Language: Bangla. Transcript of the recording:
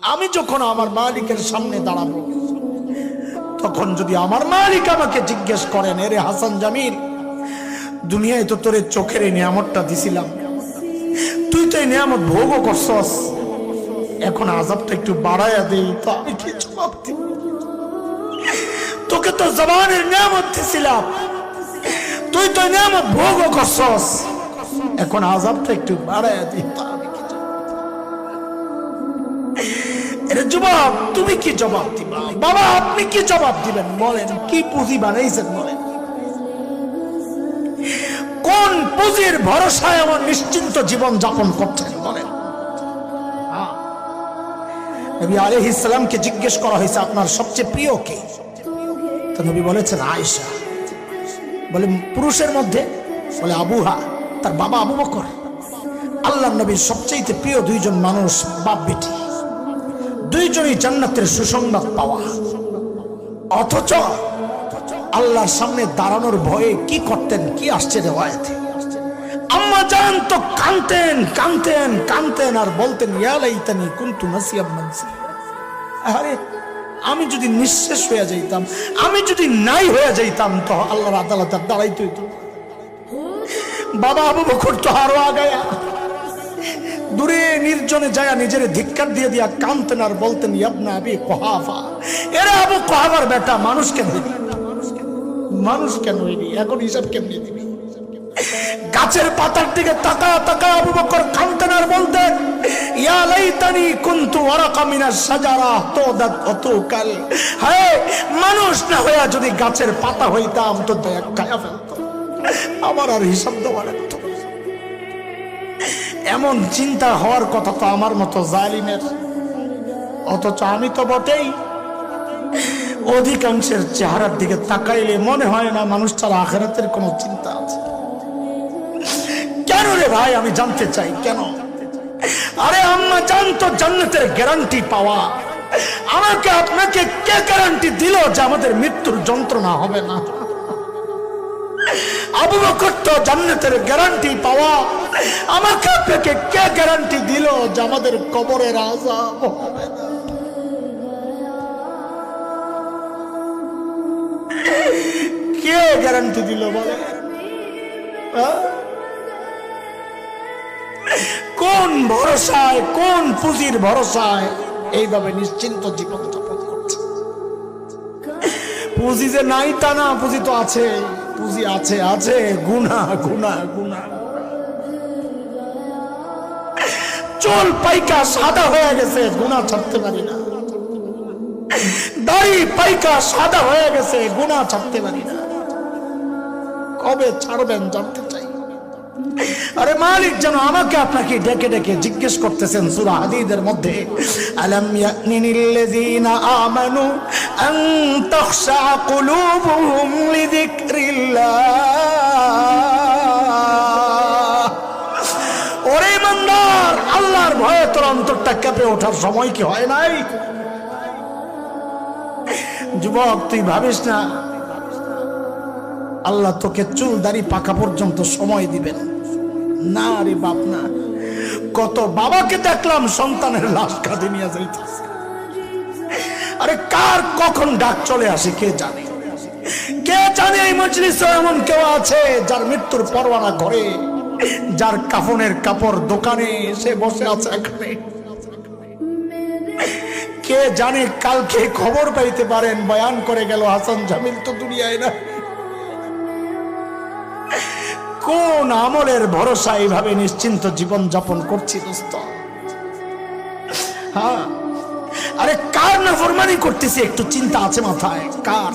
আমি যখন আমার মালিকের সামনে দাঁড়াবো, তখন যদি আমার মালিক আমাকে জিজ্ঞেস করেন, এরে হাসান জামিল, দুনিয়ায় তো তোরে চোখের এই নিয়ামতটা দিছিলাম, তুই তো এই নিয়ামত ভোগও করছস, এখন আযাবটা একটু বাড়ায়া দেই, তো আমি কি জবাব দিব? তোকে তো জবানের নিয়ামত দিছিলাম, তুই তো নিয়ামত ভোগও করছস, এখন আযাবটা একটু বাড়ায়া দিই, তো আমি কি জবাব? এর জবাব তুমি কি জবাব দিবা? বাবা আপনি কি জবাব দিবেন বলেন? কি পুঁজি বানাইছেন বলেন? কোন পুঁজির ভরসায় আমার নিশ্চিন্ত জীবন যাপন করছেন বলেন? নবী আলাইহিস সালামকে জিজ্ঞেস করা হয়েছে, আপনার সবচেয়ে প্রিয় কে? তো নবী বলেছেন আয়েশা। বলে পুরুষের মধ্যে? বলে আবুহা, তার বাবা আবু বকর। আল্লাহর নবীর সবচেয়ে প্রিয় দুইজন মানুষ, বাপ বেটি, দুইজনই জান্নাতের সুসংবাদ পাওয়া, অথচ আল্লাহর সামনে দাঁড়ানোর ভয়ে কি করতেন? কি আসছে রিওয়ায়াতে, আম্মা জান তো কাঁদতেন কাঁদতেন কাঁদতেন আর বলতেন, ইয়া লাইতানি কুনতু নাসিয়াম মানসিয়া, আরে আমি যদি নিঃশেষ হয়ে যাইতাম, আমি যদি নাই হয়ে যাইতাম, তো আল্লাহর আদালতে দাঁড়াইতে হইতো। বাবা আবু বকর তো আরো আগায়া দূরে নির্জনে যায় নিজের ধিক্কার দিয়ে দিয়া কাঁদতেন আর বলতেন, ইবনা আবি কুহাফা, এরা আবু কুহাফার বেটা, মানুষ কেন হইলি? মানুষ কেন হইলি? এখন হিসাব কেমনে দিবি? গাছের পাতার দিকে তাকা তাকা আবু বকর কাঁদতেন আর বলতেন, ইয়া লাইতানি কুনতু ওয়ারাকা মিনাশ শাজারা তুদাত অতুকাল, হায় মানুষ না হইয়া যদি গাছের পাতা হইতাম তো দয়া খায়া ফেলতো, আমার আর হিসাব দেওয়া লাগতো। এমন চিন্তা হওয়ার কথা তো আমার মতো জালিমের, অথচ আমি তো বটেই। অধিকাংশের চেহারার দিকে তাকাইলে মনে হয় না মানুষটার আখিরাতের কোনো চিন্তা আছে। কেন রে ভাই? আমি জানতে চাই কেন? আরে আম্মা জানতো জান্নাতের গ্যারান্টি পাওয়া, আমাকে আপনাকে কে গ্যারান্টি দিল যে আমাদের মৃত্যুর যন্ত্রণা হবে না? আবু বকর তো জান্নাতের গ্যারান্টি পাওয়া, আমাকে আপনাকে কে গ্যারান্টি দিল যে আমাদের কবরের আযাব হবে না? কে গ্যারান্টি দিল বলে? কোন ভরসায়, কোন পুঁজির ভরসায় এইভাবে নিশ্চিন্ত জীবন যাপন করছে? পুঁজি যে নাই তা না, পুঁজি তো আছে, পুঁজি আছে, আছে গুনাহ গুনাহ গুনাহ। চুল পাইকা সাদা হয়ে গেছে, গুনাহ ছাড়তে পারি না। দাড়ি পাইকা সাদা হয়ে গেছে, গুনাহ ছাড়তে পারি না। কবে ছাড়বেন জানতে চাই। আরে মালিক যেন আমাকে আপনাকে ডেকে ডেকে জিজ্ঞেস করতেছেন সূরা হাদীদের মধ্যে, আলাম ইয়ানিল্লাযীনা আমানু আন তাখশা কুলুবুহুম লিযিকরিল্লাহ। ওরে ইমানদার, আল্লাহর ভয়ে তোর অন্তরটা কেঁপে ওঠার সময় কি হয় নাই? যুবক তুই ভাবিস না আল্লাহ তোকে চুল দাড়ি পাকা পর্যন্ত সময় দিবেন না রে বাপ না। কত বাবাকে দেখলাম সন্তানের লাশ কাঁধে নিয়ে যাইতেছে। আরে কার কখন ডাক চলে আসে কে জানে? কে জানে এই মজলিসে এমন কেউ আছে যার মৃত্যুর পরোয়ানা করে, যার কাফনের কাপড় দোকানে সে বসে আছে এখানে। কে জানে কালকে খবর পাইতে পারেন বয়ান করে গেল হাসান জামিল তো দুনিয়ায় না। কোন আমলের ভরসা এইভাবে নিশ্চিন্ত জীবন যাপন করছি দোস্ত? হ্যাঁ, আরে কার নাফরমানি করতেছি একটু চিন্তা আছে মাথায়? কার?